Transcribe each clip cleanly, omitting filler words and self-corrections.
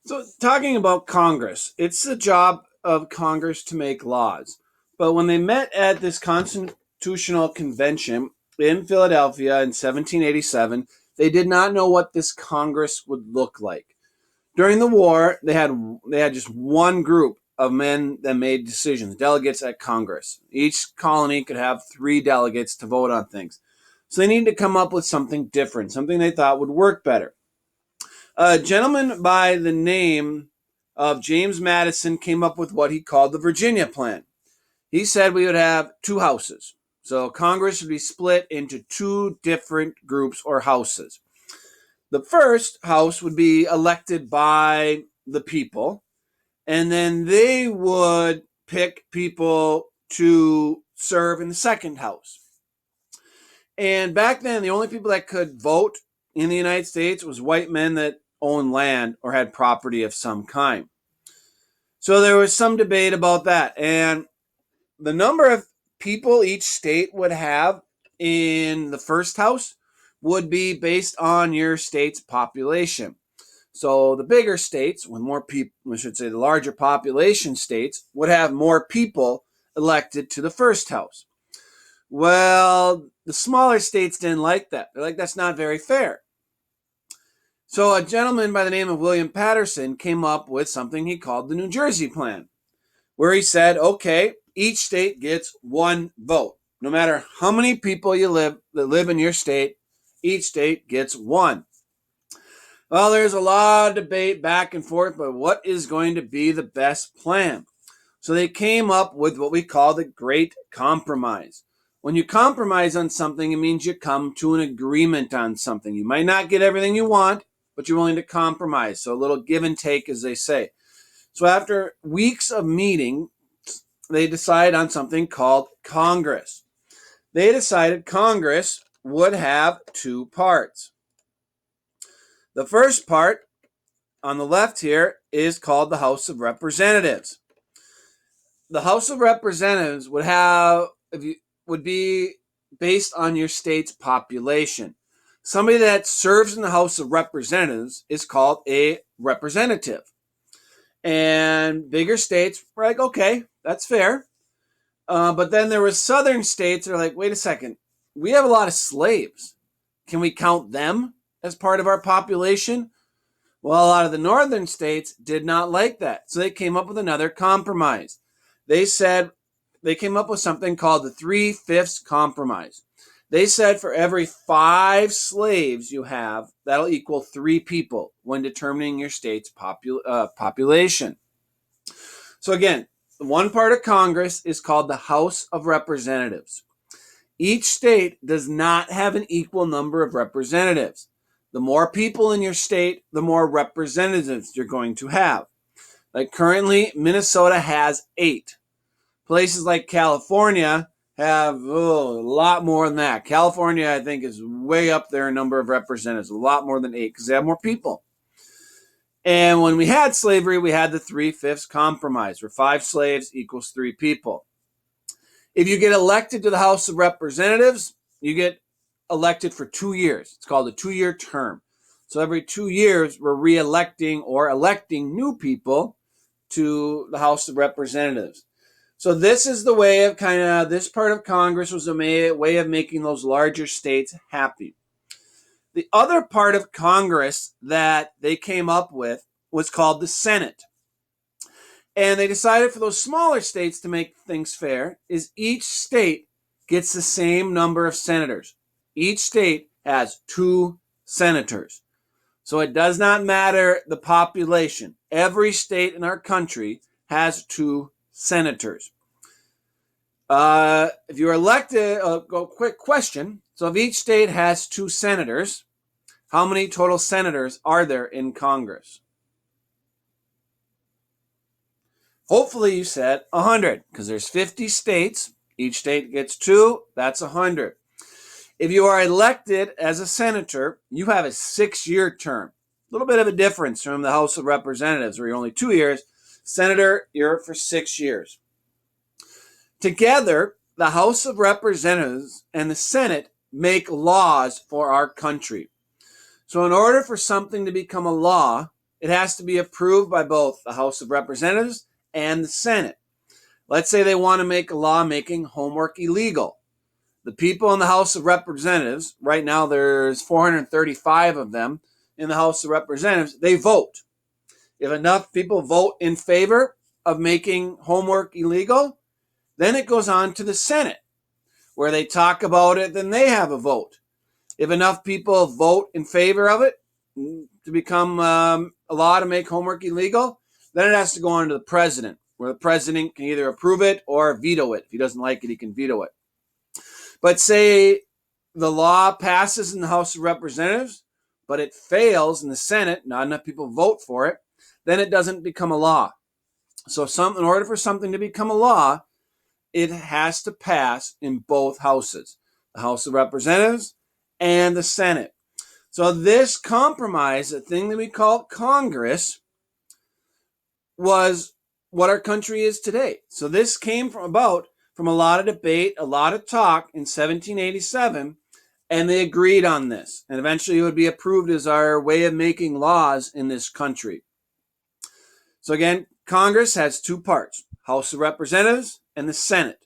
So, talking about Congress, it's the job of Congress to make laws. But when they met at this constitutional convention in Philadelphia in 1787, they did not know what this Congress would look like. During the war, they had just one group of men that made decisions, delegates at Congress. Each colony could have 3 delegates to vote on things. So they needed to come up with something different, something they thought would work better. A gentleman by the name of James Madison came up with what he called the Virginia Plan. He said we would have 2 houses. So Congress would be split into 2 different groups or houses. The first house would be elected by the people, and then they would pick people to serve in the second house. And back then, the only people that could vote in the United States was white men that owned land or had property of some kind. So there was some debate about that. And the number of people each state would have in the first house would be based on your state's population. So the bigger states with more people, I should say the larger population states, would have more people elected to the first house. Well, the smaller states didn't like that. They're like, that's not very fair. So a gentleman by the name of William Patterson came up with something he called the New Jersey Plan, where he said, okay, each state gets 1 vote. No matter how many people that live in your state, each state gets 1. Well, there's a lot of debate back and forth, but what is going to be the best plan? So they came up with what we call the Great Compromise. When you compromise on something, it means you come to an agreement on something. You might not get everything you want, but you're willing to compromise. So a little give and take, as they say. So after weeks of meeting, they decided on something called Congress. They decided Congress would have 2 parts. The first part on the left here is called the House of Representatives. The House of Representatives would be based on your state's population. Somebody that serves in the House of Representatives is called a representative. And bigger states were like, okay, that's fair. But then there were southern states that are like, wait a second, we have a lot of slaves. Can we count them as part of our population? Well, a lot of the northern states did not like that. So they came up with another compromise. They came up with something called the 3/5 compromise. They said for every 5 slaves you have, that'll equal 3 people when determining your state's population. So again, one part of Congress is called the House of Representatives. Each state does not have an equal number of representatives. The more people in your state, the more representatives you're going to have. Like currently, Minnesota has 8. Places like California have a lot more than that. California, I think, is way up there in number of representatives, a lot more than 8 because they have more people. And when we had slavery, we had the 3/5 compromise, where 5 slaves equals 3 people. If you get elected to the House of Representatives, you get elected for 2 years. It's called a 2-year term. So every 2 years, we're re-electing or electing new people to the House of Representatives. So this is the way of this part of Congress was a way of making those larger states happy. The other part of Congress that they came up with was called the Senate. And they decided for those smaller states to make things fair is each state gets the same number of senators. Each state has 2 senators. So it does not matter the population. Every state in our country has 2 senators. If you're elected, quick question. So if each state has 2 senators, how many total senators are there in Congress? Hopefully you said 100, because there's 50 states. Each state gets 2. That's 100. If you are elected as a senator, you have a 6-year term. A little bit of a difference from the House of Representatives, where you're only 2 years. Senator, you're for 6 years. Together, the House of Representatives and the Senate make laws for our country. So in order for something to become a law, it has to be approved by both the House of Representatives and the Senate. Let's say they want to make a law making homework illegal. The people in the House of Representatives, right now there's 435 of them in the House of Representatives, they vote. If enough people vote in favor of making homework illegal, then it goes on to the Senate, where they talk about it, then they have a vote. If enough people vote in favor of it to become a law to make homework illegal, then it has to go on to the president, where the president can either approve it or veto it. If he doesn't like it, he can veto it. But say the law passes in the House of Representatives, but it fails in the Senate, not enough people vote for it, then it doesn't become a law. So in order for something to become a law, it has to pass in both houses, the House of Representatives and the Senate. So this compromise, the thing that we call Congress, was what our country is today. So this came from a lot of debate, a lot of talk in 1787, and they agreed on this. And eventually it would be approved as our way of making laws in this country. So again, Congress has two parts, House of Representatives and the Senate.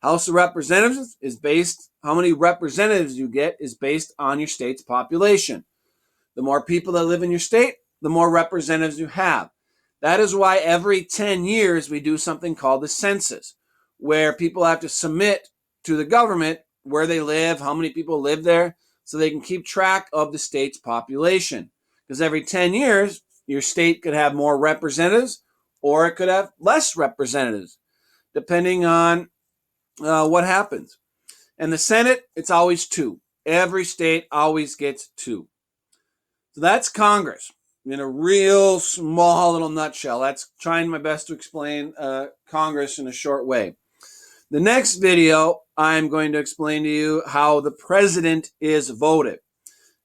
House of Representatives is based, how many representatives you get is based on your state's population. The more people that live in your state, the more representatives you have. That is why every 10 years we do something called the census, where people have to submit to the government where they live, how many people live there, so they can keep track of the state's population. Because every 10 years, your state could have more representatives or it could have less representatives, depending on what happens. And the Senate, it's always two. Every state always gets two. So that's Congress in a real small little nutshell. That's trying my best to explain Congress in a short way. The next video, I'm going to explain to you how the president is voted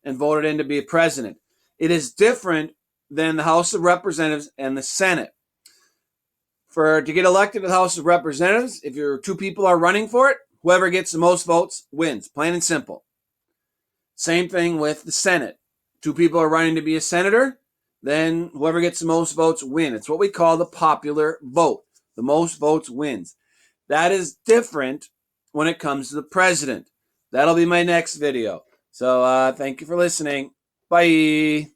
and voted in to be a president. It is different than the House of Representatives and the Senate. To get elected to the House of Representatives, if your two people are running for it, whoever gets the most votes wins, plain and simple. Same thing with the Senate. Two people are running to be a senator, then whoever gets the most votes wins. It's what we call the popular vote. The most votes wins. That is different when it comes to the president. That'll be my next video. So thank you for listening. Bye.